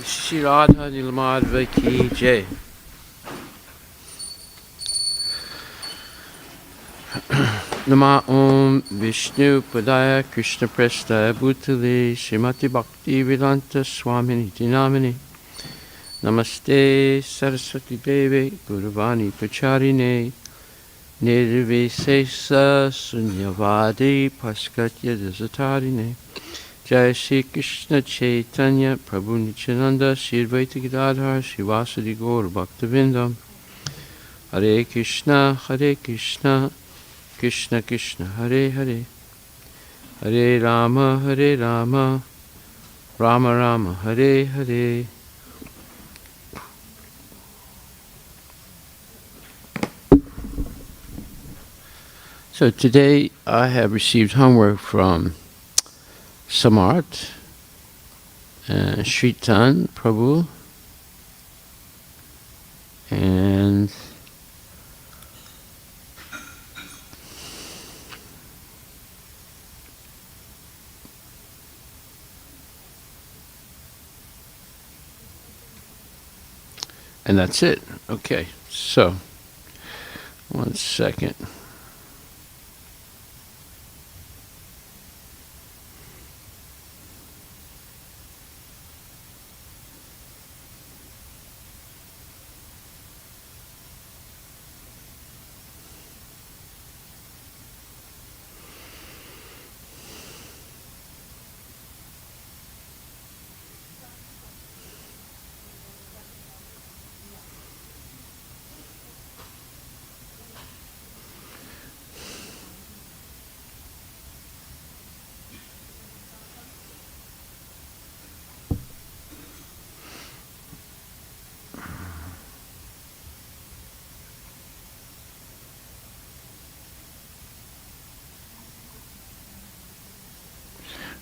Shri Radha Madhva ki jai. Nama Om Vishnu Padaya Krishna Prestaya Bhutale Srimati Bhakti Vedanta Swamini Dinamini Namaste Saraswati Devi Guruvani Pacharine Nirvisesa Sunyavadi Paskatya Dasatarine Jai Shri Krishna Chaitanya Prabhu Nityananda Shri Advaita Gadadhar Shivasadi Gaur Bhaktivinoda Hare Krishna Krishna Krishna Hare Hare Hare Rama Rama Rama Hare Hare. So today I have received homework from Samart and Shritan Prabhu, and that's it. Okay, so 1 second.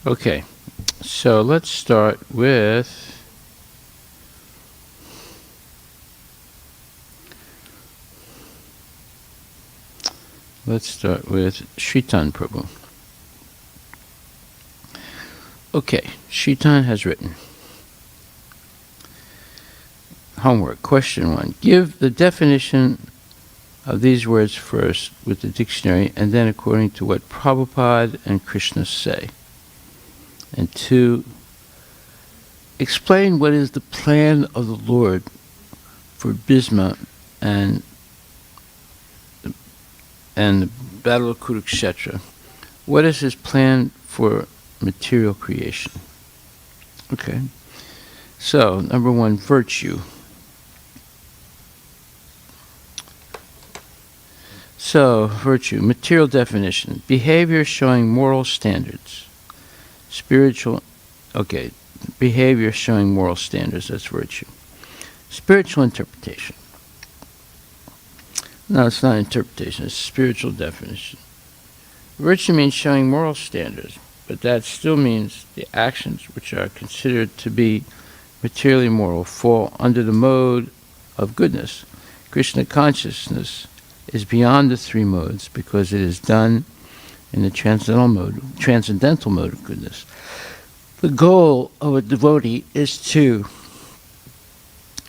Okay, so let's start with Shritan Prabhu. Okay, Shritan has written. Homework, question 1. Give the definition of these words first with the dictionary and then according to what Prabhupada and Krishna say. And 2, explain what is the plan of the Lord for Bhisma and the Battle of Kurukshetra. What is his plan for material creation? Okay. So, number 1, virtue. So, virtue, material definition. Behavior showing moral standards. Behavior showing moral standards, that's virtue. Spiritual interpretation. No, it's not interpretation, it's spiritual definition. Virtue means showing moral standards, but that still means the actions which are considered to be materially moral fall under the mode of goodness. Krishna consciousness is beyond the 3 modes because it is done in the transcendental mode of goodness. The goal of a devotee is to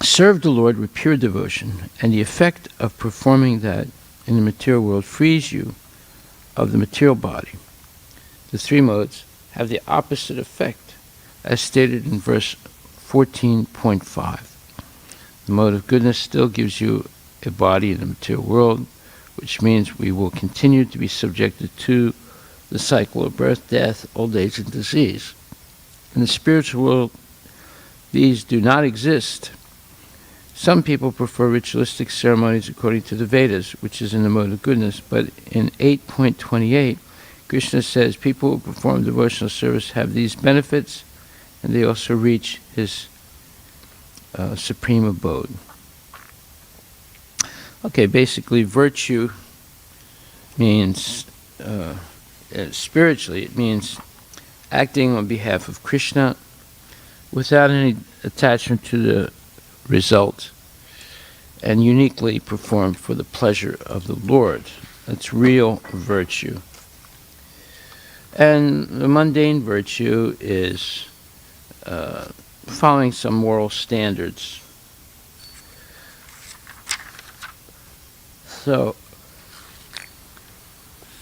serve the Lord with pure devotion, and the effect of performing that in the material world frees you of the material body. The 3 modes have the opposite effect, as stated in verse 14.5. The mode of goodness still gives you a body in the material world, which means we will continue to be subjected to the cycle of birth, death, old age, and disease. In the spiritual world, these do not exist. Some people prefer ritualistic ceremonies according to the Vedas, which is in the mode of goodness, but in 8.28, Krishna says people who perform devotional service have these benefits, and they also reach his supreme abode. Okay, basically virtue means, spiritually, it means acting on behalf of Krishna without any attachment to the result and uniquely performed for the pleasure of the Lord. That's real virtue. And the mundane virtue is following some moral standards. So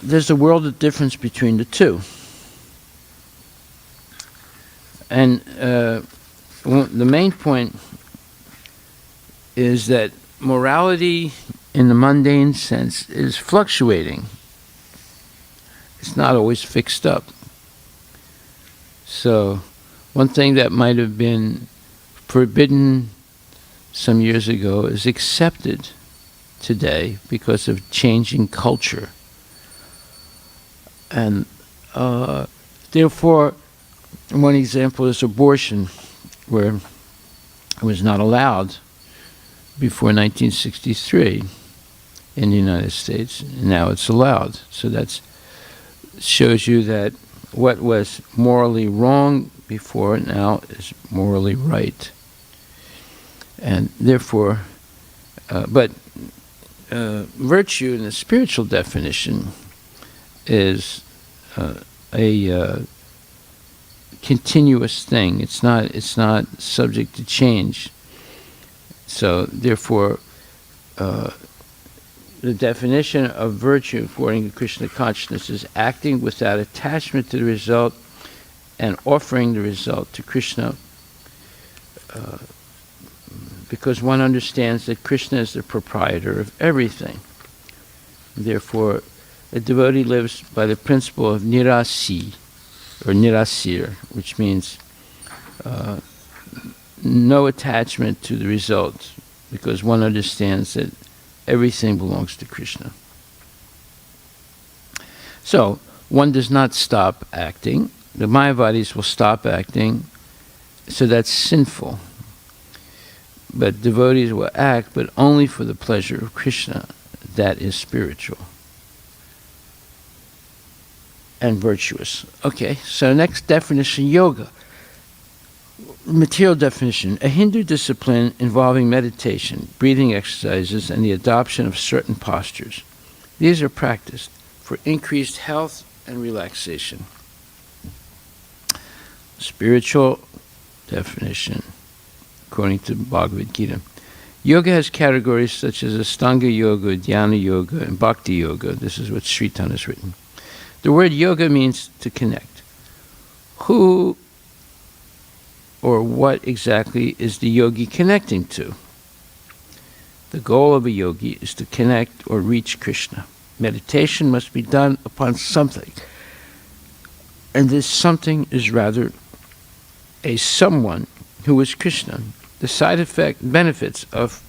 there's a world of difference between the two. And the main point is that morality in the mundane sense is fluctuating. It's not always fixed up. So one thing that might have been forbidden some years ago is accepted today because of changing culture. And therefore, one example is abortion, where it was not allowed before 1963 in the United States. Now it's allowed. So that shows you that what was morally wrong before now is morally right. And therefore, virtue in the spiritual definition is a continuous thing. It's not subject to change. So therefore, the definition of virtue according to Krishna consciousness is acting without attachment to the result and offering the result to Krishna, because one understands that Krishna is the proprietor of everything. Therefore, a devotee lives by the principle of nirasi, or nirasir, which means no attachment to the result, because one understands that everything belongs to Krishna. So, one does not stop acting. The Mayavadis will stop acting, so that's sinful. But devotees will act, but only for the pleasure of Krishna. That is spiritual and virtuous. Okay, so next definition, yoga. Material definition: a Hindu discipline involving meditation, breathing exercises, and the adoption of certain postures. These are practiced for increased health and relaxation. Spiritual definition, according to Bhagavad Gita. Yoga has categories such as Astanga Yoga, Dhyana Yoga, and Bhakti Yoga. This is what Sritan has written. The word yoga means to connect. Who or what exactly is the yogi connecting to? The goal of a yogi is to connect or reach Krishna. Meditation must be done upon something. And this something is rather a someone who is Krishna. The side benefits of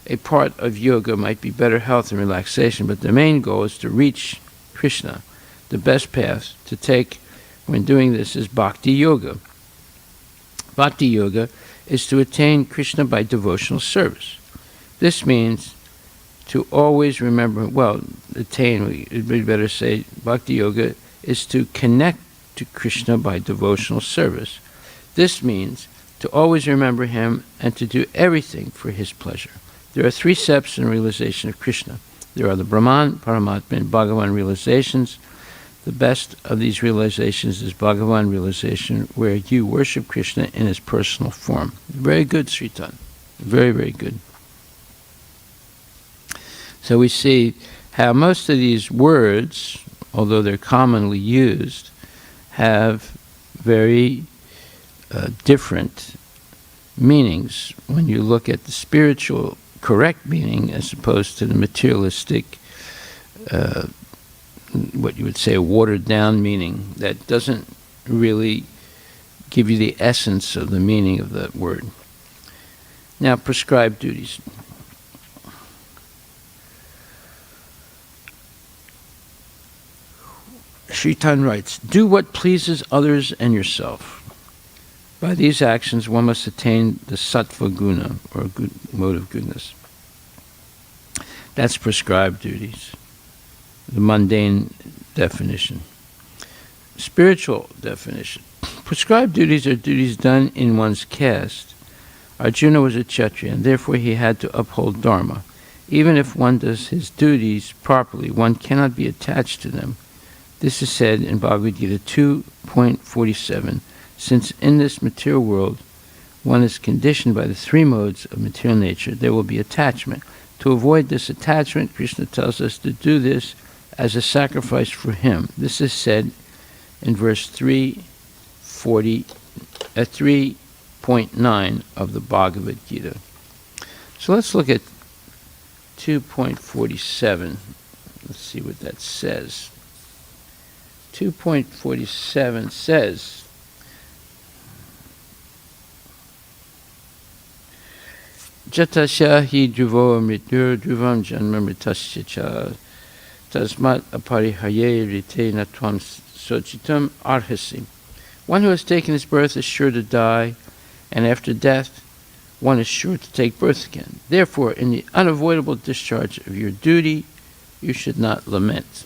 a part of yoga might be better health and relaxation, but the main goal is to reach Krishna. The best path to take when doing this is Bhakti Yoga. Bhakti Yoga is to attain Krishna by devotional service. This means to always remember, we'd better say Bhakti Yoga is to connect to Krishna by devotional service. This means to always remember him and to do everything for his pleasure. There are 3 steps in realization of Krishna. There are the Brahman, Paramatma, and Bhagavan realizations. The best of these realizations is Bhagavan realization, where you worship Krishna in his personal form. Very good, Sritan. Very, very good. So we see how most of these words, although they're commonly used, have very different meanings when you look at the spiritual correct meaning as opposed to the materialistic, what you would say, a watered down meaning that doesn't really give you the essence of the meaning of that word. Now, prescribed duties. Sritan writes, do what pleases others and yourself. By these actions, one must attain the sattva guna, or good mode of goodness. That's prescribed duties, the mundane definition. Spiritual definition. Prescribed duties are duties done in one's caste. Arjuna was a Kshatriya, and therefore he had to uphold dharma. Even if one does his duties properly, one cannot be attached to them. This is said in Bhagavad Gita 2.47. Since in this material world one is conditioned by the three modes of material nature, there will be attachment. To avoid this attachment, Krishna tells us to do this as a sacrifice for him. This is said in verse 3.9 of the Bhagavad Gita. So let's look at 2.47. Let's see what that says. 2.47 says, Jatasya hi dhruvo mrityur dhruvam janma mritasya cha tasmat aparihaye rite natvam sochitam arhasi. One who has taken his birth is sure to die, and after death one is sure to take birth again. Therefore, in the unavoidable discharge of your duty, you should not lament.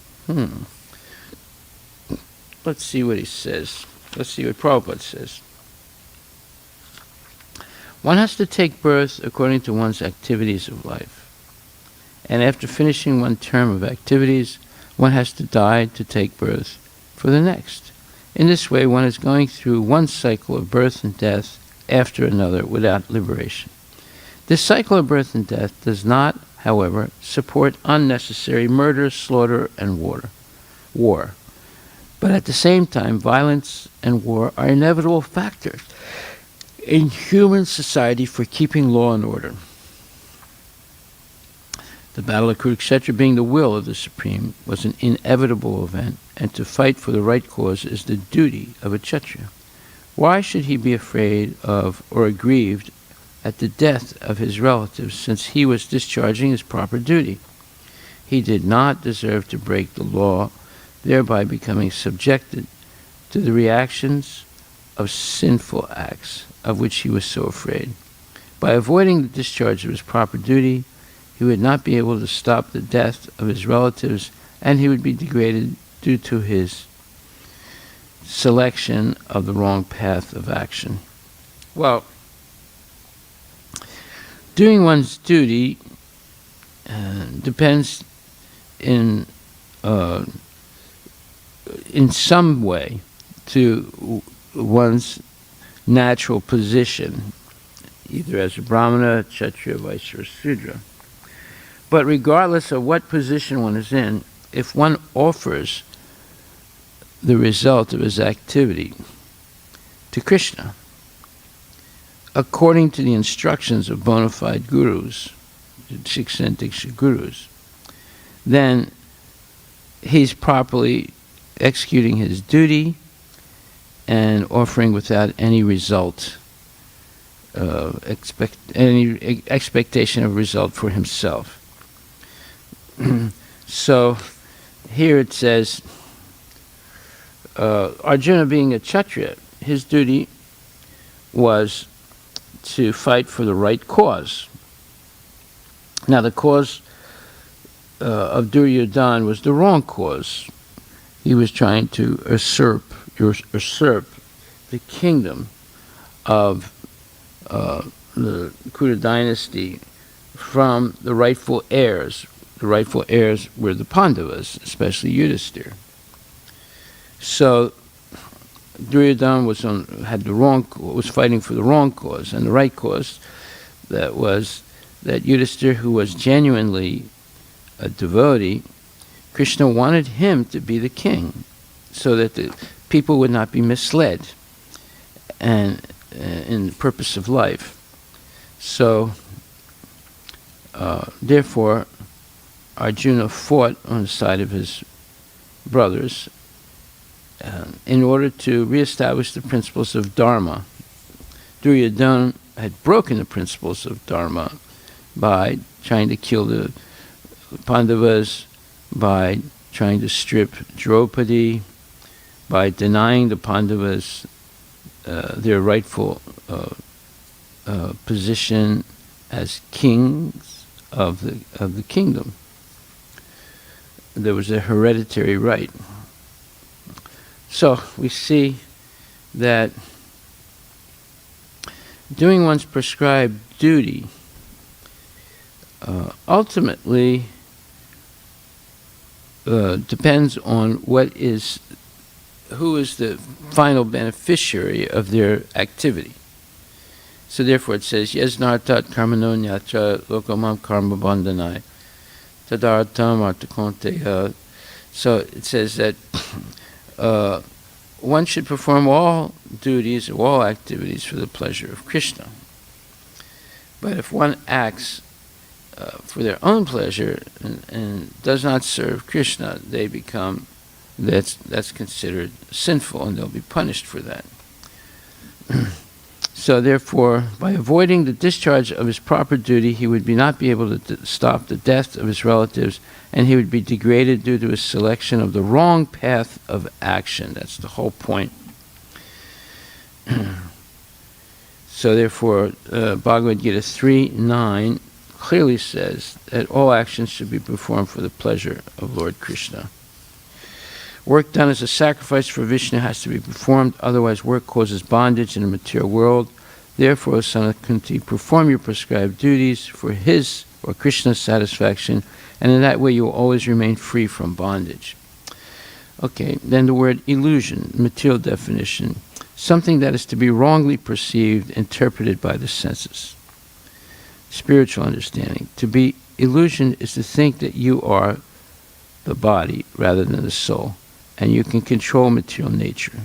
Let's see what he says. Let's see what Prabhupada says. One has to take birth according to one's activities of life. And after finishing one term of activities, one has to die to take birth for the next. In this way, one is going through one cycle of birth and death after another without liberation. This cycle of birth and death does not, however, support unnecessary murder, slaughter, and war. But at the same time, violence and war are inevitable factors in human society for keeping law and order. The battle of Kurukshetra, being the will of the Supreme, was an inevitable event, and to fight for the right cause is the duty of a Kshatriya. Why should he be afraid of or aggrieved at the death of his relatives, since he was discharging his proper duty? He did not deserve to break the law, thereby becoming subjected to the reactions of sinful acts of which he was so afraid. By avoiding the discharge of his proper duty, he would not be able to stop the death of his relatives, and he would be degraded due to his selection of the wrong path of action. Well, doing one's duty depends in some way to one's natural position, either as a Brahmana, Kshatriya, Vaishya, or Sudra. But regardless of what position one is in, if one offers the result of his activity to Krishna, according to the instructions of bona fide gurus, Shiksha and Diksha gurus, then he's properly executing his duty and offering without any result, any expectation of result for himself. So here it says, Arjuna, being a Kshatriya, his duty was to fight for the right cause. Now the cause of Duryodhana was the wrong cause. He was trying to usurp the kingdom of the Kuru dynasty from the rightful heirs. The rightful heirs were the Pandavas, especially Yudhisthira. So Duryodhana was fighting for the wrong cause, and the right cause that was that Yudhisthira, who was genuinely a devotee, Krishna wanted him to be the king, so that the people would not be misled and in the purpose of life. So therefore Arjuna fought on the side of his brothers in order to reestablish the principles of Dharma. Duryodhana had broken the principles of Dharma by trying to kill the Pandavas, by trying to strip Draupadi, by denying the Pandavas their rightful position as kings of the kingdom. There was a hereditary right. So we see that doing one's prescribed duty ultimately depends on who is the final beneficiary of their activity. So therefore it says, Yesnartat karmano nyatra lokamam karma bandhanai tadartam artakonte. So it says that one should perform all duties, all activities for the pleasure of Krishna. But if one acts for their own pleasure and does not serve Krishna, that's considered sinful, and they'll be punished for that. So therefore, by avoiding the discharge of his proper duty, he would not be able to stop the death of his relatives, and he would be degraded due to his selection of the wrong path of action. That's the whole point. So therefore, Bhagavad Gita 3:9 clearly says that all actions should be performed for the pleasure of Lord Krishna. Work done as a sacrifice for Vishnu has to be performed, otherwise work causes bondage in the material world. Therefore, son of Kunti, perform your prescribed duties for his or Krishna's satisfaction, and in that way you will always remain free from bondage. Okay, then the word illusion, material definition, something that is to be wrongly perceived, interpreted by the senses. Spiritual understanding. To be illusion is to think that you are the body rather than the soul, and you can control material nature.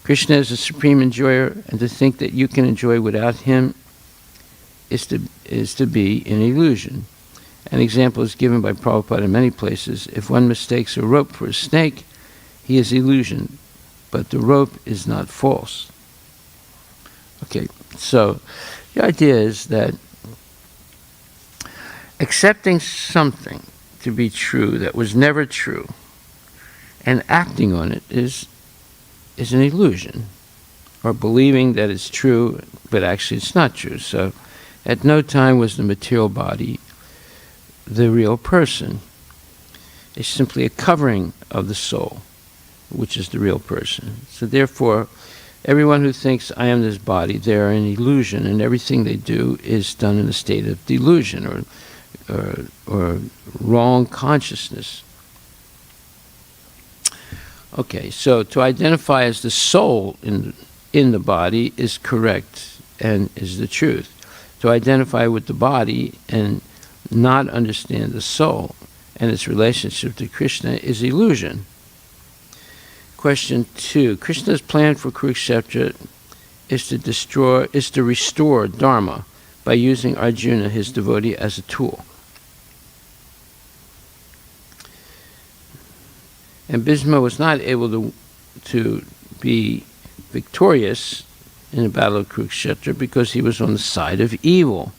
Krishna is the supreme enjoyer, and to think that you can enjoy without him is to be an illusion. An example is given by Prabhupada in many places. If one mistakes a rope for a snake, he is illusion, but the rope is not false. Okay, so the idea is that accepting something to be true that was never true and acting on it is an illusion, or believing that it's true but actually it's not true. So at no time was the material body the real person. It's simply a covering of the soul, which is the real person. So therefore, everyone who thinks I am this body, they are an illusion, and everything they do is done in a state of delusion or wrong consciousness. Okay, so to identify as the soul in the body is correct and is the truth. To identify with the body and not understand the soul and its relationship to Krishna is illusion. Question 2. Krishna's plan for Kurukshetra is to restore Dharma by using Arjuna, his devotee, as a tool. And Bhisma was not able to be victorious in the battle of Kurukshetra because he was on the side of evil.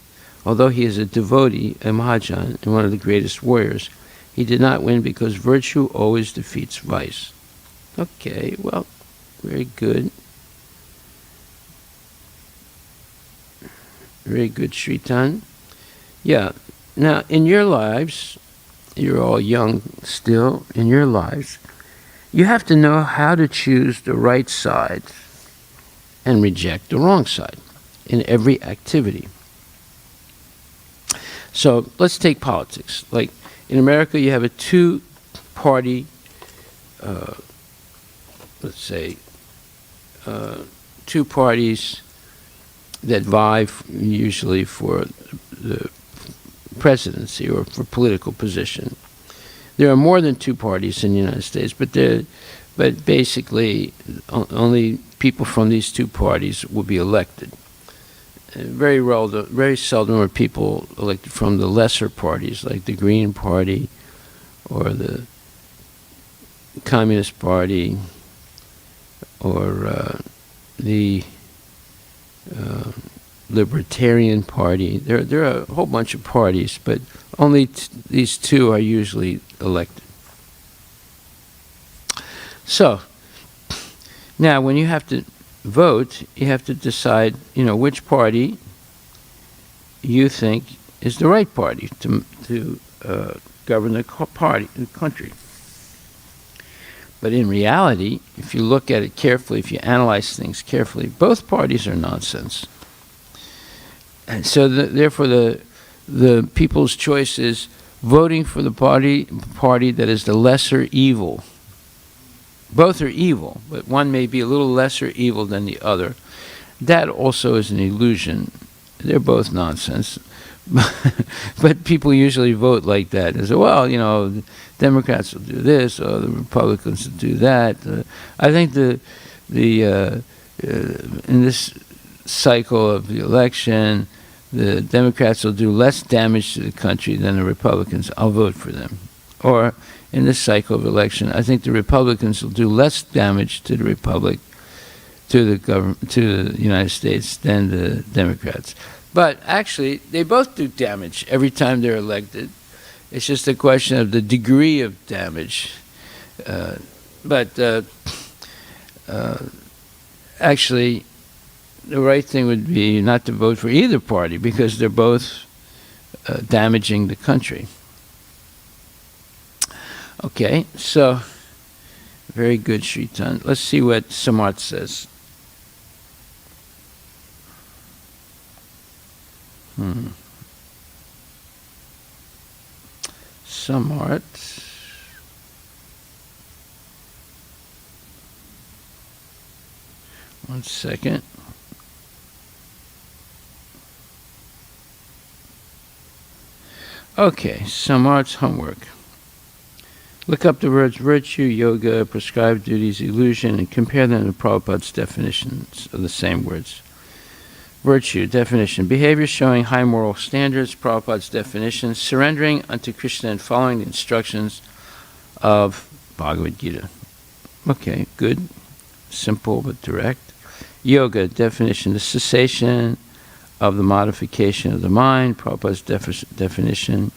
Although he is a devotee, a Mahajan, and one of the greatest warriors, he did not win because virtue always defeats vice. Okay, well, very good. Very good, Shritan. Yeah, now in your lives, you're all young still, in your lives, you have to know how to choose the right side and reject the wrong side in every activity. So let's take politics. Like in America, you have a two-party, two parties that vie usually for the presidency or for political position. There are more than two parties in the United States, but basically only people from these two parties will be elected. Very seldom are people elected from the lesser parties, like the Green Party or the Communist Party or the Libertarian Party. There are a whole bunch of parties, but only these two are usually elected. So, now when you have to vote, you have to decide, which party you think is the right party to govern the country. But in reality, if you look at it carefully, if you analyze things carefully, both parties are nonsense. And so therefore the people's choice is voting for the party that is the lesser evil. Both are evil, but one may be a little lesser evil than the other. That also is an illusion. They're both nonsense. But people usually vote like that. They say, well, the Democrats will do this, or the Republicans will do that. I think in this cycle of the election, the Democrats will do less damage to the country than the Republicans. I'll vote for them. Or in this cycle of election, I think the Republicans will do less damage to the Republic, to the government, to the United States than the Democrats. But actually, they both do damage every time they're elected. It's just a question of the degree of damage. Actually, the right thing would be not to vote for either party because they're both damaging the country. Okay, so very good, Shritan. Let's see what Samarth says. Samarth. One second. Okay, Samarth's homework. Look up the words virtue, yoga, prescribed duties, illusion, and compare them to Prabhupada's definitions of the same words. Virtue, definition, behavior showing high moral standards, Prabhupada's definition, surrendering unto Krishna and following the instructions of Bhagavad Gita. Okay, good, simple but direct. Yoga, definition, the cessation of the modification of the mind, Prabhupada's definition,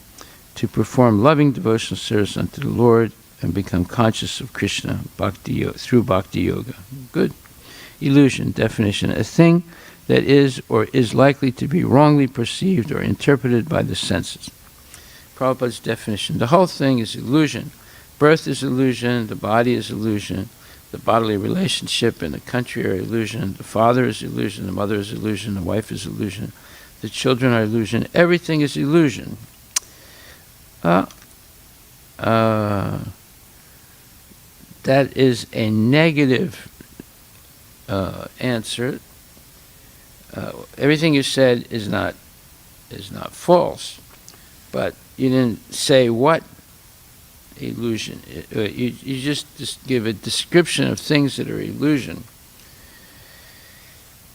to perform loving devotional service unto the Lord and become conscious of Krishna through Bhakti Yoga. Good. Illusion, definition, a thing that is or is likely to be wrongly perceived or interpreted by the senses. Prabhupada's definition, the whole thing is illusion. Birth is illusion, the body is illusion, the bodily relationship and the country are illusion, the father is illusion, the mother is illusion, the wife is illusion, the children are illusion, everything is illusion. That is a negative answer. Everything you said is not false, but you didn't say what illusion. You just give a description of things that are illusion.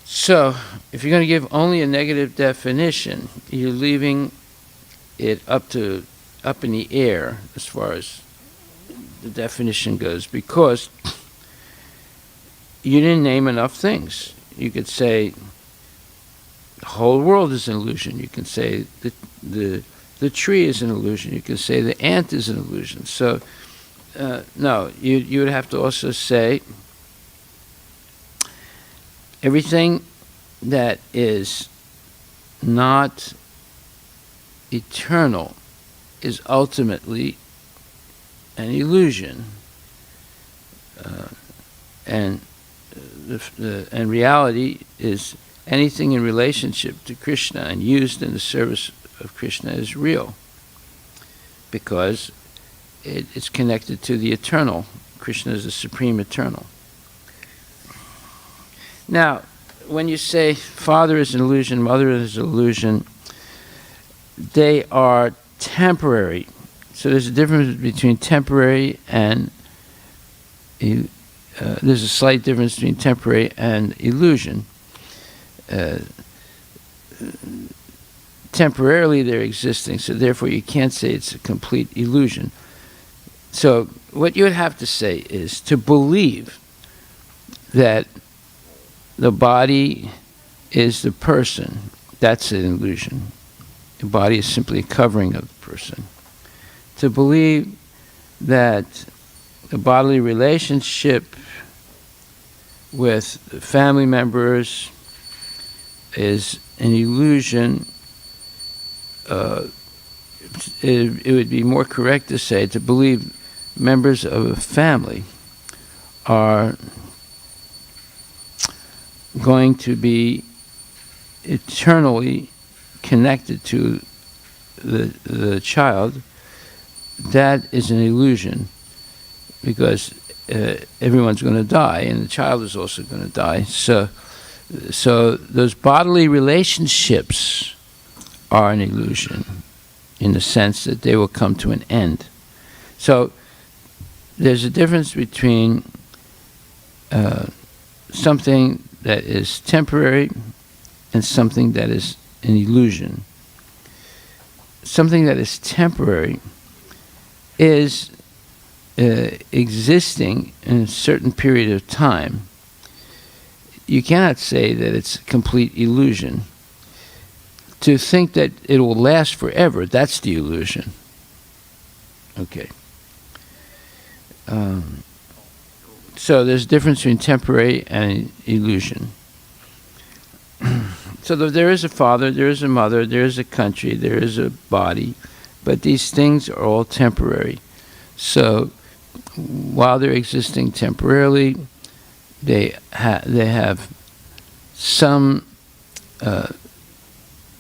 So, if you're going to give only a negative definition, you're leaving it up in the air as far as the definition goes, because you didn't name enough things. You could say the whole world is an illusion. You can say the tree is an illusion. You can say the ant is an illusion. So, no, you would have to also say everything that is not eternal is ultimately an illusion, and reality is anything in relationship to Krishna and used in the service of Krishna is real, because it's connected to the eternal. Krishna is the supreme eternal. Now, when you say father is an illusion, mother is an illusion, they are temporary. So there's a difference between temporary and there's a slight difference between temporary and illusion. Temporarily they're existing, so therefore you can't say it's a complete illusion. So what you would have to say is to believe that the body is the person. That's an illusion. The body is simply a covering of the person. To believe that the bodily relationship with family members is an illusion, it would be more correct to say to believe members of a family are going to be eternally connected to the child that is an illusion, because everyone's going to die, and the child is also going to die. So those bodily relationships are an illusion, in the sense that they will come to an end. So there's a difference between something that is temporary and something that is an illusion. Something that is temporary is existing in a certain period of time. You cannot say that it's a complete illusion. To think that it will last forever, that's the illusion. Okay. So there's a difference between temporary and illusion. So there is a father, there is a mother, there is a country, there is a body, but these things are all temporary. So while they're existing temporarily, they have some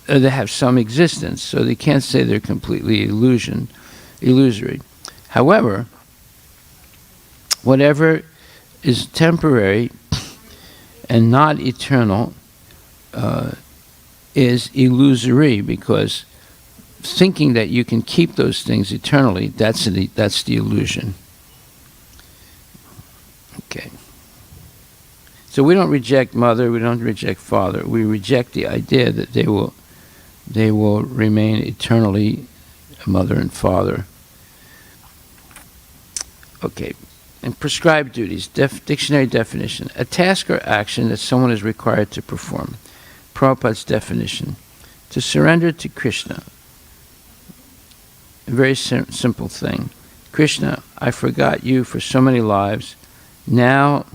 existence. So they can't say they're completely illusory. However, whatever is temporary and not eternal is illusory, because thinking that you can keep those things eternally, that's the illusion. Okay. So we don't reject mother, we don't reject father. We reject the idea that they will remain eternally mother and father. Okay. And prescribed duties, dictionary definition: a task or action that someone is required to perform. Prabhupada's definition: to surrender to Krishna. A very simple thing. Krishna, I forgot you for so many lives. Now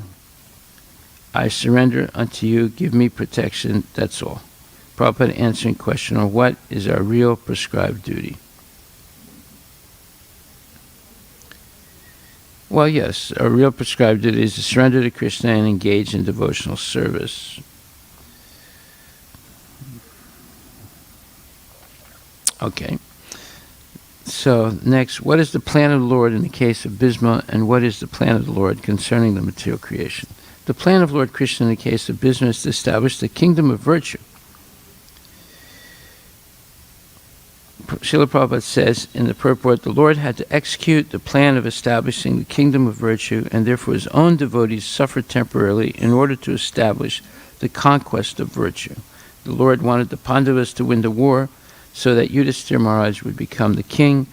I surrender unto you. Give me protection. That's all. Prabhupada answering question on what is our real prescribed duty. Well, yes, our real prescribed duty is to surrender to Krishna and engage in devotional service. Okay. So, next, what is the plan of the Lord in the case of Bhisma, and what is the plan of the Lord concerning the material creation? The plan of Lord Krishna in the case of Bhisma is to establish the kingdom of virtue. Srila Prabhupada says in the purport, the Lord had to execute the plan of establishing the kingdom of virtue, and therefore his own devotees suffered temporarily in order to establish the conquest of virtue. The Lord wanted the Pandavas to win the war so that Yudhishthira Maharaj would become the king.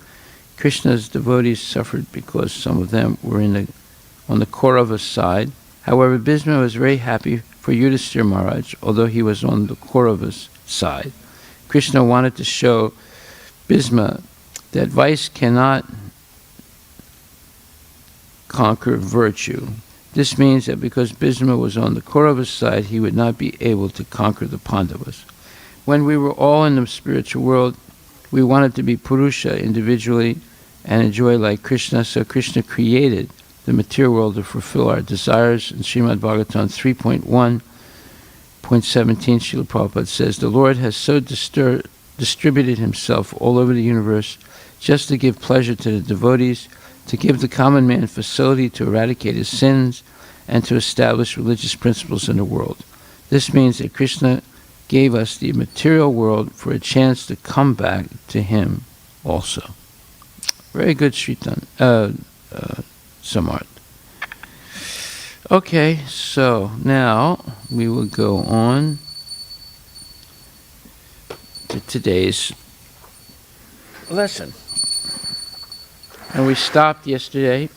Krishna's devotees suffered because some of them were on the Kaurava side. However, Bhisma was very happy for Yudhishthira Maharaj, although he was on the Kaurava's side. Krishna wanted to show Bhisma that vice cannot conquer virtue. This means that because Bhisma was on the Kaurava's side, he would not be able to conquer the Pandavas. When we were all in the spiritual world, we wanted to be Purusha individually and enjoy like Krishna, so Krishna created the material world to fulfill our desires. In Srimad Bhagvatam 3.1.17, Srila Prabhupada says, the Lord has so distributed himself all over the universe just to give pleasure to the devotees, to give the common man facility to eradicate his sins, and to establish religious principles in the world. This means that Krishna gave us the material world for a chance to come back to him also. Very good, Sritan, Samart. Okay, so now we will go on to today's lesson. And we stopped yesterday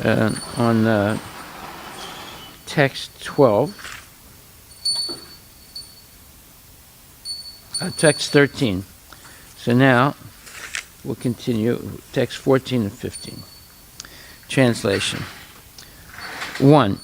on text 12. Text 13. So now we'll continue text 14 and 15. Translation. 1.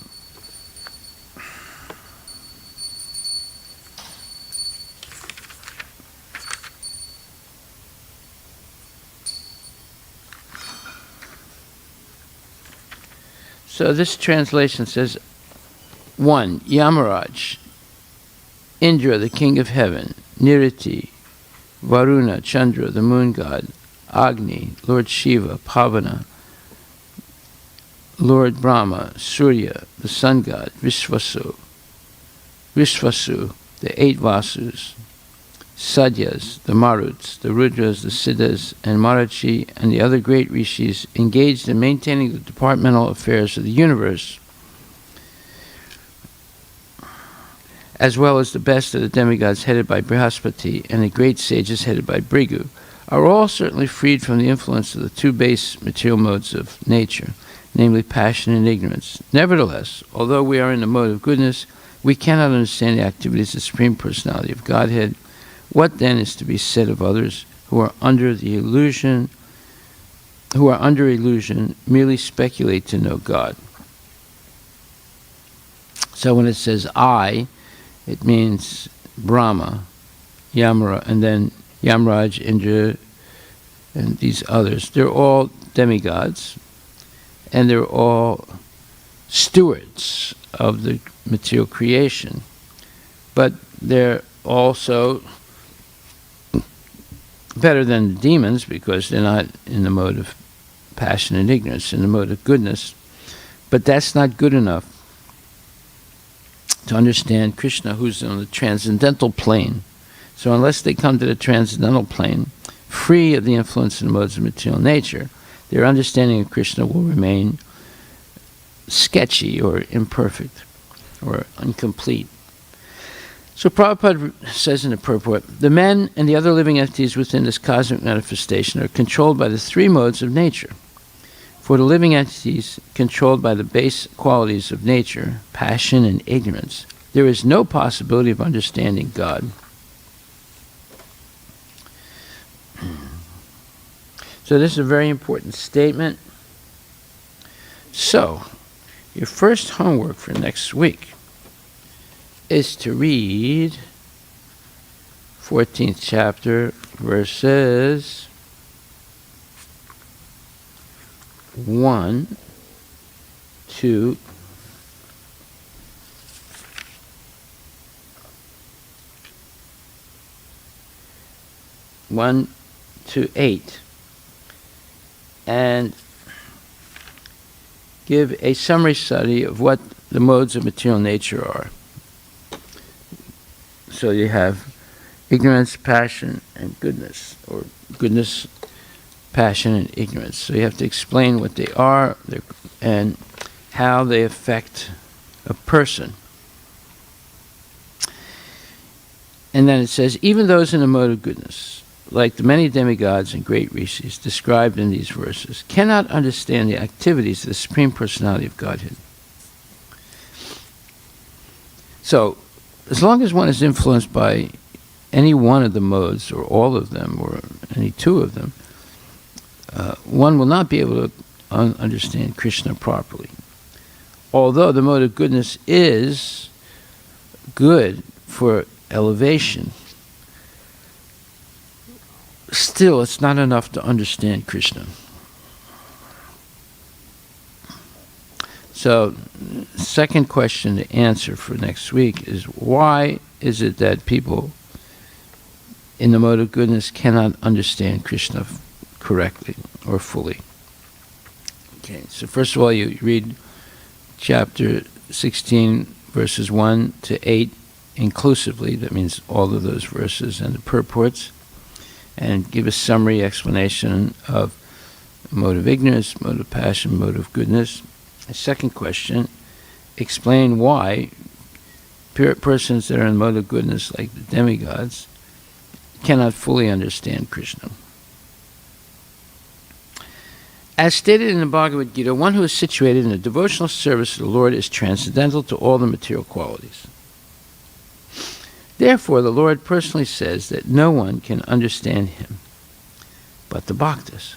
So this translation says, 1. Yamaraj, Indra, the king of heaven, Niriti, Varuna, Chandra, the moon god, Agni, Lord Shiva, Pavana, Lord Brahma, Surya, the sun god, Vishvasu, the 8 Vasus, Sadyas, the Maruts, the Rudras, the Siddhas, and Marachi, and the other great rishis engaged in maintaining the departmental affairs of the universe, as well as the best of the demigods headed by Brihaspati and the great sages headed by Bhrigu, are all certainly freed from the influence of the 2 base material modes of nature, namely passion and ignorance. Nevertheless, although we are in the mode of goodness, we cannot understand the activities of the Supreme Personality of Godhead. What then is to be said of others who are under illusion, merely speculate to know God? So when it says I, it means Brahma, Yamara, and then Yamraj, Indra, and these others. They're all demigods, and they're all stewards of the material creation. But they're also better than the demons because they're not in the mode of passion and ignorance, in the mode of goodness. But that's not good enough to understand Krishna, who's on the transcendental plane. So unless they come to the transcendental plane, free of the influence of the modes of material nature, their understanding of Krishna will remain sketchy or imperfect or incomplete. So Prabhupada says in the purport, the men and the other living entities within this cosmic manifestation are controlled by the 3 modes of nature. For the living entities controlled by the base qualities of nature, passion and ignorance, there is no possibility of understanding God. So this is a very important statement. So, your first homework for next week is to read 14th chapter, verses 1 to 8, and give a summary study of what the modes of material nature are. So you have ignorance, passion, and goodness, or goodness, passion, and ignorance. So you have to explain what they are and how they affect a person. And then it says, even those in the mode of goodness, like the many demigods and great rishis described in these verses, cannot understand the activities of the Supreme Personality of Godhead. So, as long as one is influenced by any one of the modes, or all of them, or any 2 of them, one will not be able to understand Krishna properly. Although the mode of goodness is good for elevation, still it's not enough to understand Krishna. So, second question to answer for next week is, why is it that people in the mode of goodness cannot understand Krishna correctly or fully? Okay, so first of all, you read chapter 16, verses 1 to 8 inclusively. That means all of those verses and the purports, and give a summary explanation of mode of ignorance, mode of passion, mode of goodness. A second question, explain why persons that are in mode of goodness, like the demigods, cannot fully understand Krishna. As stated in the Bhagavad Gita, one who is situated in the devotional service of the Lord is transcendental to all the material qualities. Therefore, the Lord personally says that no one can understand him but the bhaktas.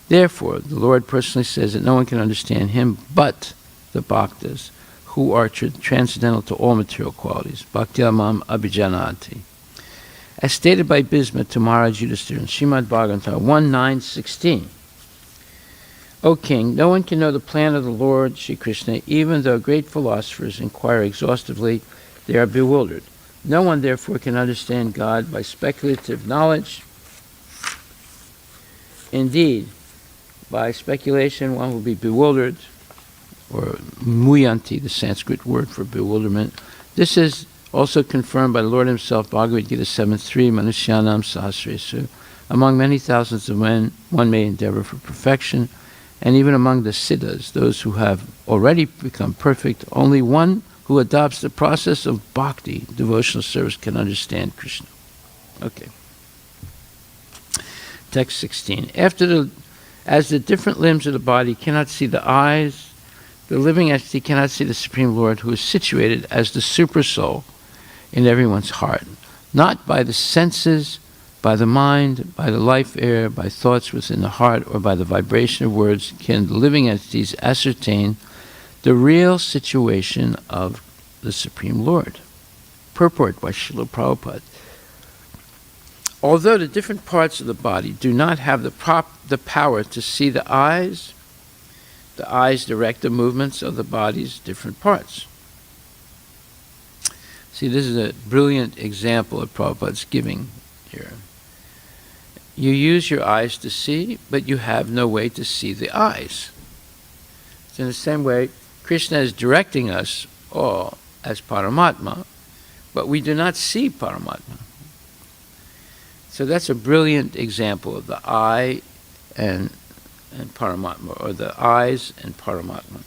Therefore, the Lord personally says that no one can understand him but the bhaktas, who are transcendental to all material qualities. Bhakti mam abhijanati. As stated by Bhisma to Maharaj Yudhisthira in Srimad Bhagvatam 1.9.16. O king, no one can know the plan of the Lord Shri Krishna, even though great philosophers inquire exhaustively, they are bewildered. No one, therefore, can understand God by speculative knowledge, Indeed, by speculation one will be bewildered, or muyanti, the Sanskrit word for bewilderment. This is also confirmed by the Lord himself, Bhagavad Gita 7.3, Manushyanam Sahasresu. Among many thousands of men, one may endeavor for perfection, and even among the siddhas, those who have already become perfect, only one who adopts the process of bhakti, devotional service, can understand Krishna. Okay. Text 16. As the different limbs of the body cannot see the eyes, the living entity cannot see the Supreme Lord, who is situated as the Supersoul in everyone's heart, not by the senses, by the mind, by the life air, by thoughts within the heart, or by the vibration of words, can the living entities ascertain the real situation of the Supreme Lord. Purport by Srila Prabhupada. Although the different parts of the body do not have the power to see the eyes direct the movements of the body's different parts. See, this is a brilliant example of Prabhupada's giving here. You use your eyes to see, but you have no way to see the eyes. So in the same way, Krishna is directing us all as Paramatma, but we do not see Paramatma. So that's a brilliant example of the eye and Paramatma, or the eyes and Paramatma.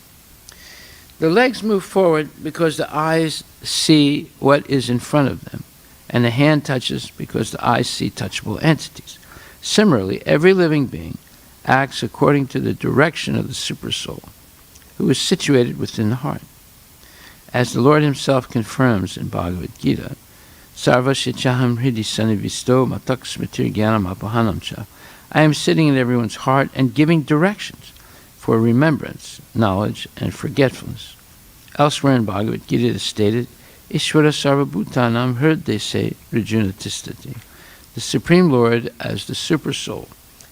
The legs move forward because the eyes see what is in front of them, and the hand touches because the eyes see touchable entities. Similarly, every living being acts according to the direction of the Supersoul, who is situated within the heart. As the Lord himself confirms in Bhagavad Gita, Sarva Shichaham Hridi Sanivisto Matak Smitir Gyanam Apahanamcha. I am sitting in everyone's heart and giving directions for remembrance, knowledge, and forgetfulness. Elsewhere in Bhagavad Gita it is stated, Ishvara Sarva Bhutanam Hridese Rijuna Tistati. The Supreme Lord, as the Supersoul,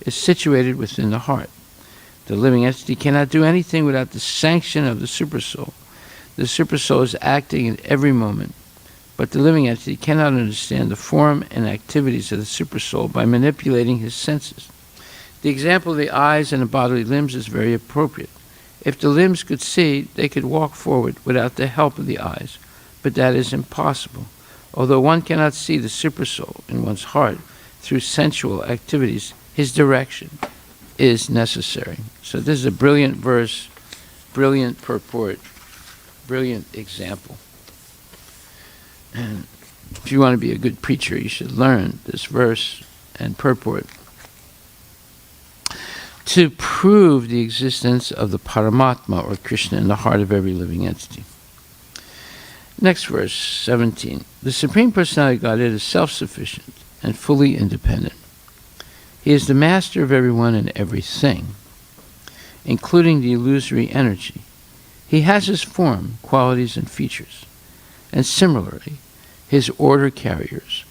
is situated within the heart. The living entity cannot do anything without the sanction of the Supersoul. The Supersoul is acting at every moment, but the living entity cannot understand the form and activities of the Supersoul by manipulating his senses. The example of the eyes and the bodily limbs is very appropriate. If the limbs could see, they could walk forward without the help of the eyes, but that is impossible. Although one cannot see the Supersoul in one's heart through sensual activities, his direction is necessary. So this is a brilliant verse, brilliant purport, brilliant example. And if you want to be a good preacher, you should learn this verse and purport to prove the existence of the Paramatma, or Krishna, in the heart of every living entity. Next verse, 17. The Supreme Personality of Godhead is self-sufficient and fully independent. He is the master of everyone and everything, including the illusory energy. He has his form, qualities, and features. And similarly, his order carriers,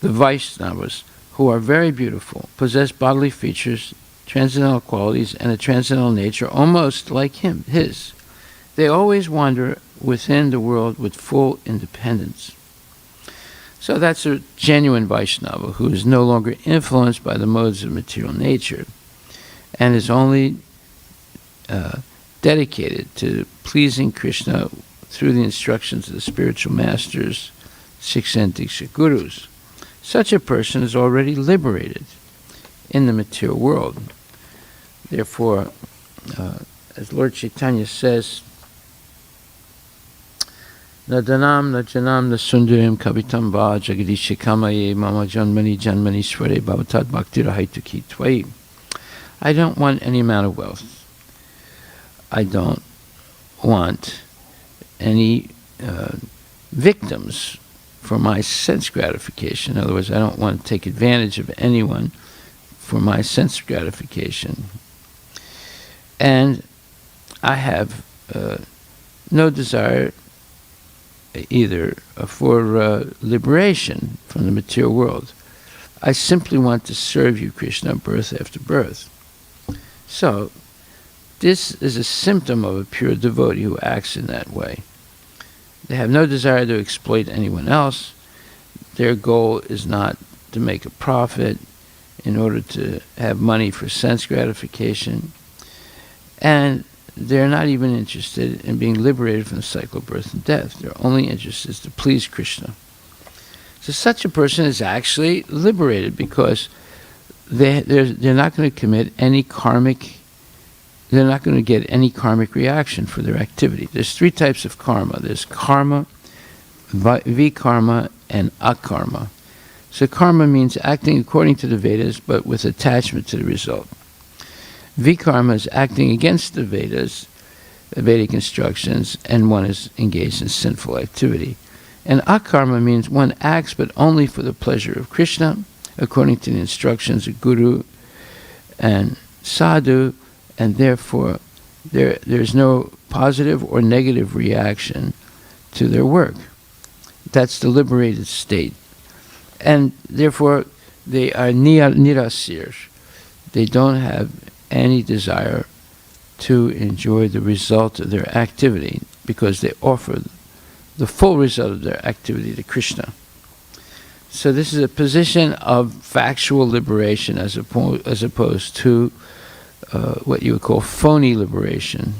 the Vaishnavas, who are very beautiful, possess bodily features, transcendental qualities, and a transcendental nature almost like his. They always wander within the world with full independence. So that's a genuine Vaishnava who is no longer influenced by the modes of material nature and is only dedicated to pleasing Krishna through the instructions of the spiritual masters, Siksha and Diksha gurus. Such a person is already liberated in the material world. Therefore, as Lord Chaitanya says, Nadanam najanam nasundarim kavitam va jagadishikamaye mama janmani janmani sware bhavatad bhaktirahaitu tvai. I don't want any amount of wealth. I don't want any victims for my sense gratification. In other words, I don't want to take advantage of anyone for my sense gratification. And I have no desire either for liberation from the material world. I simply want to serve you, Krishna, birth after birth. So, this is a symptom of a pure devotee who acts in that way. They have no desire to exploit anyone else. their goal is not to make a profit in order to have money for sense gratification. And they're not even interested in being liberated from the cycle of birth and death. Their only interest is to please Krishna. So such a person is actually liberated because they're not going to commit any karmic, they're not going to get any karmic reaction for their activity. There's three types of karma. There's karma, vikarma, and akarma. So karma means acting according to the Vedas, but with attachment to the result. Vikarma is acting against the Vedas, the Vedic instructions, and one is engaged in sinful activity. And akarma means one acts but only for the pleasure of Krishna, according to the instructions of Guru and Sadhu, and therefore there's no positive or negative reaction to their work. That's the liberated state. And therefore they are nirasir. They don't have any desire to enjoy the result of their activity because they offer the full result of their activity to Krishna. So this is a position of factual liberation as opposed to what you would call phony liberation.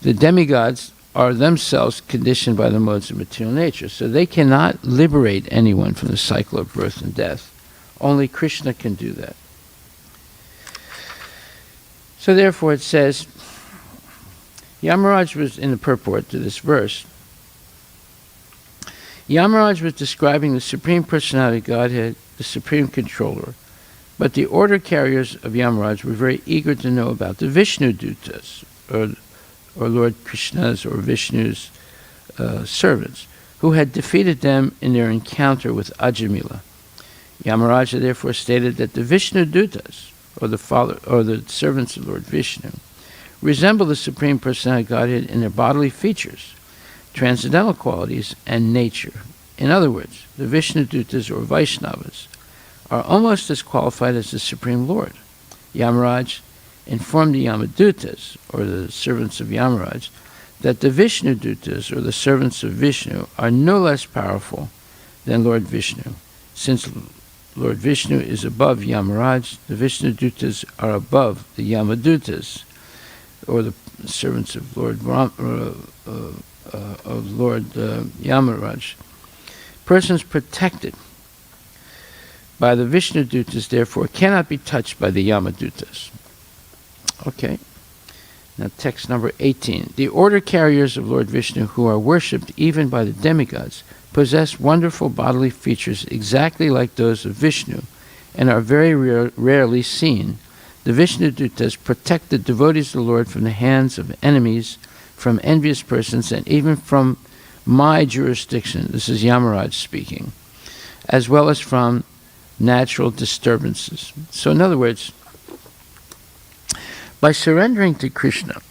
The demigods are themselves conditioned by the modes of material nature, so they cannot liberate anyone from the cycle of birth and death. Only Krishna can do that. So therefore it says, Yamaraj was in the purport to this verse, Yamaraj was describing the Supreme Personality of Godhead, the Supreme Controller, but the order carriers of Yamaraj were very eager to know about the Vishnu Dutas, or Lord Krishna's or Vishnu's servants, who had defeated them in their encounter with Ajamila. Yamaraja therefore stated that the Vishnu Dutas, or the servants of Lord Vishnu, resemble the Supreme Personality of Godhead in their bodily features, transcendental qualities, and nature. In other words, the Vishnu Dutas or Vaishnavas are almost as qualified as the Supreme Lord. Yamaraj informed the Yamadutas, or the servants of Yamaraj, that the Vishnu Dutas, or the servants of Vishnu, are no less powerful than Lord Vishnu. Since Lord Vishnu is above Yamaraj, the Vishnu Dutas are above the Yamadutas, or the servants of Lord Yamaraj. Persons protected by the Vishnu Dutas, therefore, cannot be touched by the Yamadutas. Okay. Now text number 18. The order carriers of Lord Vishnu, who are worshipped even by the demigods, possess wonderful bodily features exactly like those of Vishnu, and are very rarely seen. The Vishnu Dutas protect the devotees of the Lord from the hands of enemies, from envious persons, and even from my jurisdiction, this is Yamaraj speaking, as well as from natural disturbances. So in other words, by surrendering to Krishna,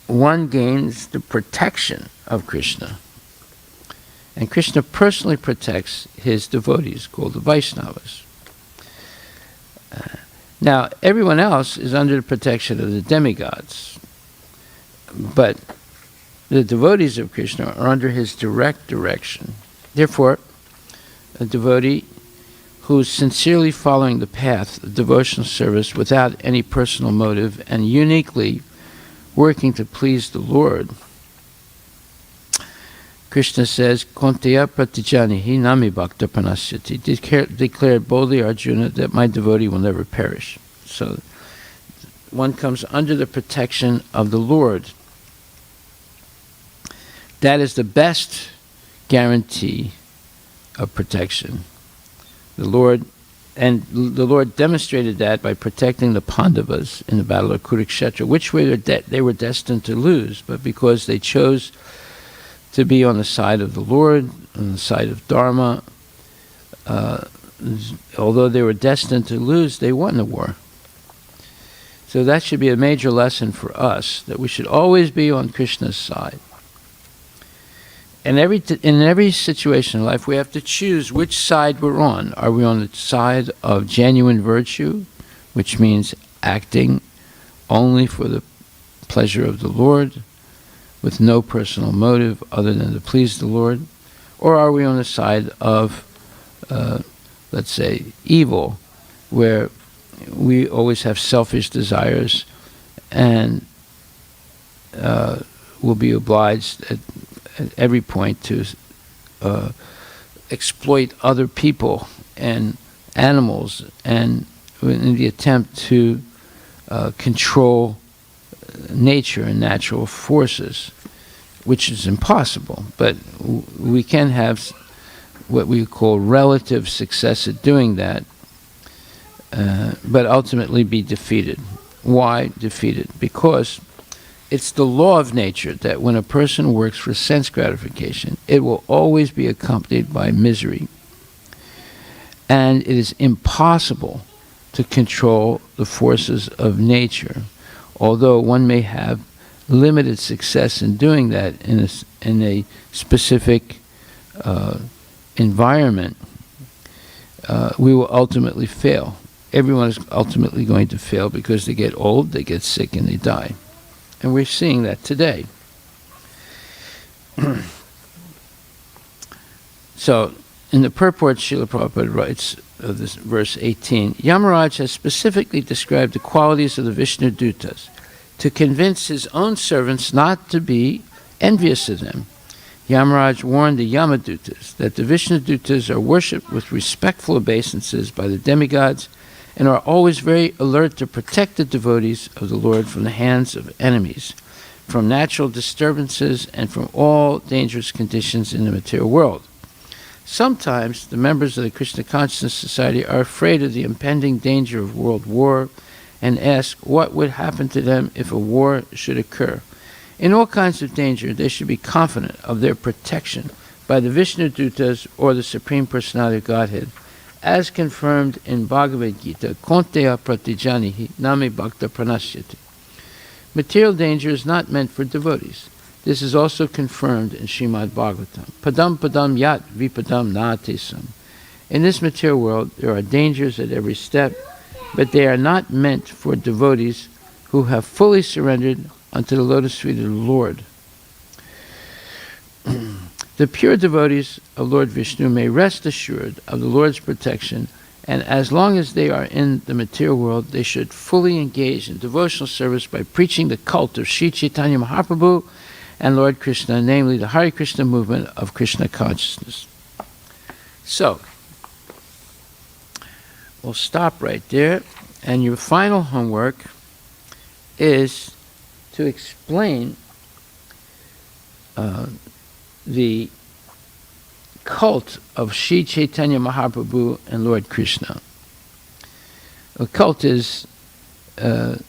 one gains the protection of Krishna. And Krishna personally protects his devotees, called the Vaishnavas. Now, everyone else is under the protection of the demigods, but the devotees of Krishna are under his direct direction. Therefore, a devotee who is sincerely following the path of devotional service without any personal motive and uniquely working to please the Lord, Krishna says, Konteya pratijanihi nami bhakta panasyati, declared boldly, Arjuna, that my devotee will never perish. So one comes under the protection of the Lord. That is the best guarantee of protection. The Lord demonstrated that by protecting the Pandavas in the battle of Kurukshetra, which they were destined to lose, but because they chose to be on the side of the Lord, on the side of Dharma, although they were destined to lose, they won the war. So that should be a major lesson for us, that we should always be on Krishna's side. In every situation in life, we have to choose which side we're on. Are we on the side of genuine virtue, which means acting only for the pleasure of the Lord, with no personal motive other than to please the Lord? Or are we on the side of, let's say, evil, where we always have selfish desires and will be obliged at every point to exploit other people and animals, and in the attempt to control nature and natural forces, which is impossible. But we can have what we call relative success at doing that, but ultimately be defeated. Why defeated? Because it's the law of nature that when a person works for sense gratification, it will always be accompanied by misery. And it is impossible to control the forces of nature, although one may have limited success in doing that in a specific environment. We will ultimately fail. Everyone is ultimately going to fail because they get old, they get sick, and they die. And we're seeing that today. So, in the purport, Srila Prabhupada writes of this verse 18, Yamaraj has specifically described the qualities of the Vishnu Dutas to convince his own servants not to be envious of them. Yamaraj warned the Yamadutas that the Vishnu Dutas are worshipped with respectful obeisances by the demigods and are always very alert to protect the devotees of the Lord from the hands of enemies, from natural disturbances, and from all dangerous conditions in the material world. Sometimes the members of the Krishna Consciousness Society are afraid of the impending danger of world war and ask what would happen to them if a war should occur. In all kinds of danger, they should be confident of their protection by the Vishnu Dutas or the Supreme Personality of Godhead, as confirmed in Bhagavad Gita, Konteya Pratijanihi Nami Bhakta Pranashyati. Material danger is not meant for devotees. This is also confirmed in Srimad Bhagvatam. Padam padam yat vipadam natesam. In this material world, there are dangers at every step, but they are not meant for devotees who have fully surrendered unto the lotus feet of the Lord. The pure devotees of Lord Vishnu may rest assured of the Lord's protection, and as long as they are in the material world, they should fully engage in devotional service by preaching the cult of Sri Chaitanya Mahaprabhu and Lord Krishna, namely the Hare Krishna movement of Krishna consciousness. So, we'll stop right there, and your final homework is to explain the cult of Sri Chaitanya Mahaprabhu and Lord Krishna. A cult is, the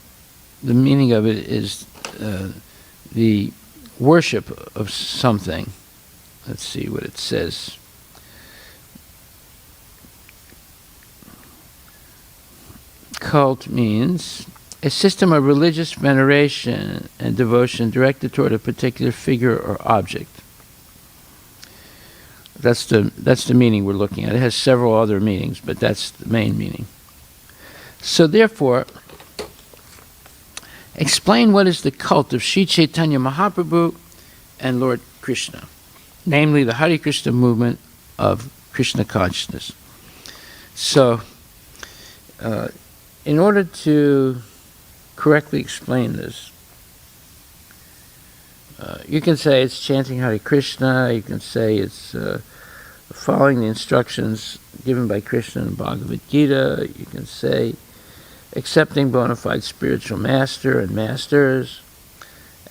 meaning of it is the worship of something. Let's see what it says. Cult means a system of religious veneration and devotion directed toward a particular figure or object. That's the meaning we're looking at. It has several other meanings, but that's the main meaning. So therefore, explain what is the cult of Sri Chaitanya Mahaprabhu and Lord Krishna, namely the Hare Krishna movement of Krishna consciousness. So, in order to correctly explain this, you can say it's chanting Hare Krishna, you can say it's following the instructions given by Krishna in Bhagavad Gita, you can say accepting bona fide spiritual master and masters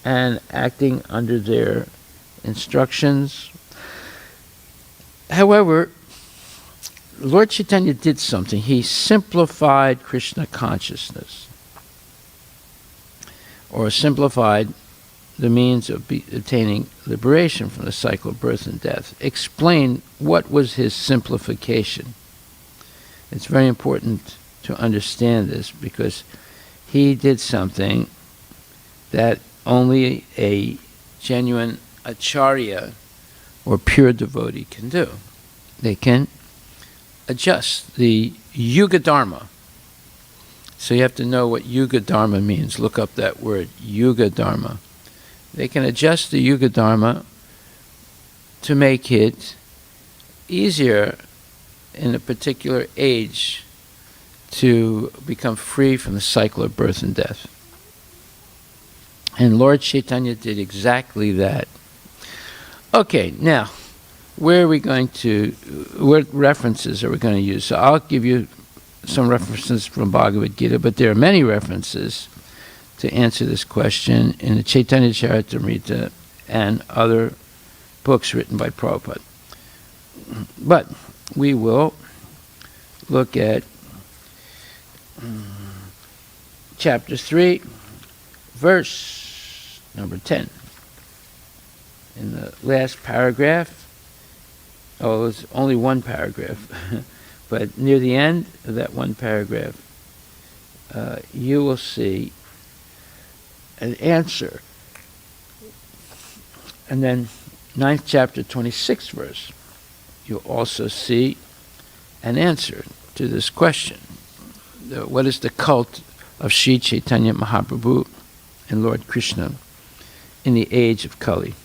and acting under their instructions. However, Lord Chaitanya did something. He simplified Krishna consciousness, or simplified the means of attaining liberation from the cycle of birth and death. Explain what was his simplification. It's very important to understand this because he did something that only a genuine acharya or pure devotee can do. They can adjust the Yuga Dharma. So you have to know what Yuga Dharma means. Look up that word, Yuga Dharma. They can adjust the Yuga Dharma to make it easier in a particular age to become free from the cycle of birth and death. And Lord Chaitanya did exactly that. Okay, now, what references are we going to use? So I'll give you some references from Bhagavad Gita, but there are many references to answer this question in the Chaitanya Charitamrita and other books written by Prabhupada. But we will look at chapter 3, verse number 10. In the last paragraph, it's only one paragraph, but near the end of that one paragraph, you will see an answer. And then 9th chapter, 26th verse, you'll also see an answer to this question. What is the cult of Sri Chaitanya Mahaprabhu and Lord Krishna in the age of Kali?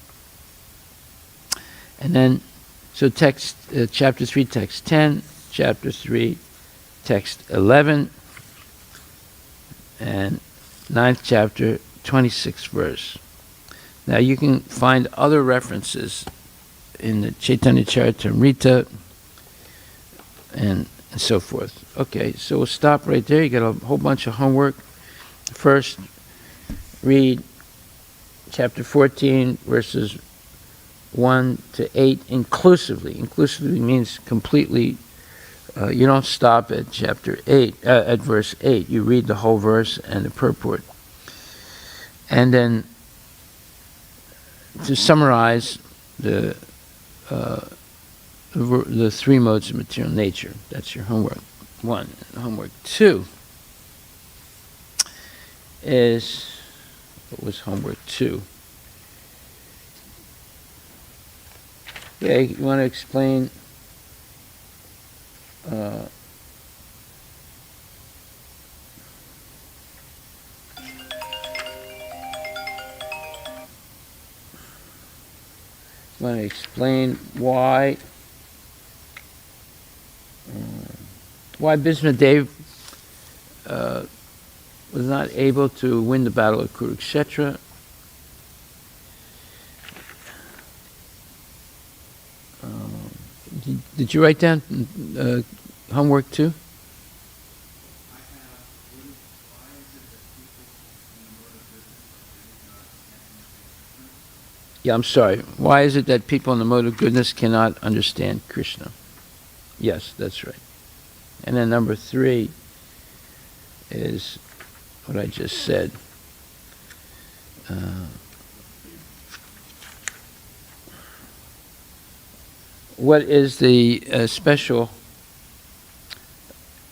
And then, so text, chapter 3, text 10, chapter 3, text 11, and 9th chapter, 26th verse. Now you can find other references in the Chaitanya Charitamrita and so forth. Okay, so we'll stop right there. You got a whole bunch of homework. First, read chapter 14, verses 1 to 8 inclusively. Inclusively means completely. You don't stop at chapter 8, at verse 8. You read the whole verse and the purport. And then, to summarize the three modes of material nature. That's your homework 1. And homework 2 is, what was homework 2? Yeah, you want to explain why Bhismadev was not able to win the battle of Kurukshetra. Did you write down homework 2? Yeah, I'm sorry. Why is it that people in the mode of goodness cannot understand Krishna? Yes, that's right. And then number 3 is what I just said. What is the special,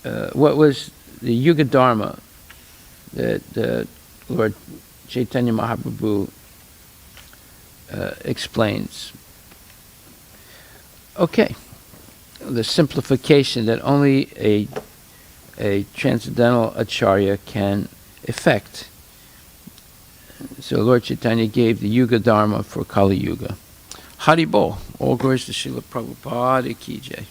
what was the Yuga Dharma that Lord Chaitanya Mahaprabhu explains? Okay, the simplification that only a transcendental acharya can effect. So Lord Chaitanya gave the Yuga Dharma for Kali Yuga. Hari Bol. All glories to Srila Prabhupada Ki Jai.